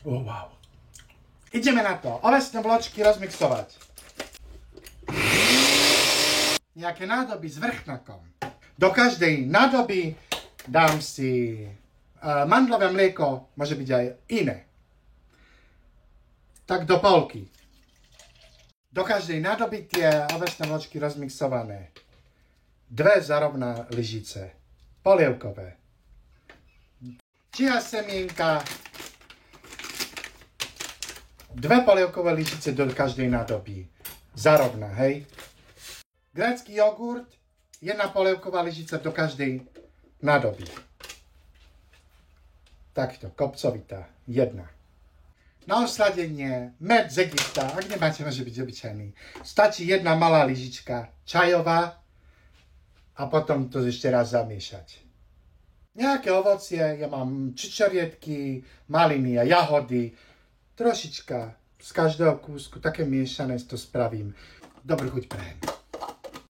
Oh, wow. Ideme na to. Ovesné vločky rozmixovať. Nejaké nádoby s vrchnakom. Do každej nádoby dám si mandlové mlieko, môže byť aj iné. Tak do polky. Do každej nádoby tie ovesné vločky rozmixované. 2 zarovná lyžice. Polievkové. Čia semienka. 2 polievkové lyžice do každej nádoby. Zarovná, hej. Grécky jogurt. 1 polievková lyžica do každej nádoby. Takto, kopcovitá. 1. Na osladenie med z Egypta, ak nemáte, môže byť obyčajný. Stačí 1 malá lyžička čajová a potom to ešte raz zamiešať. Nejaké ovocie, ja mám čičoriedky, maliny a jahody. Trošička z každého kúsku, také miešané to spravím. Dobrú chuť prajem.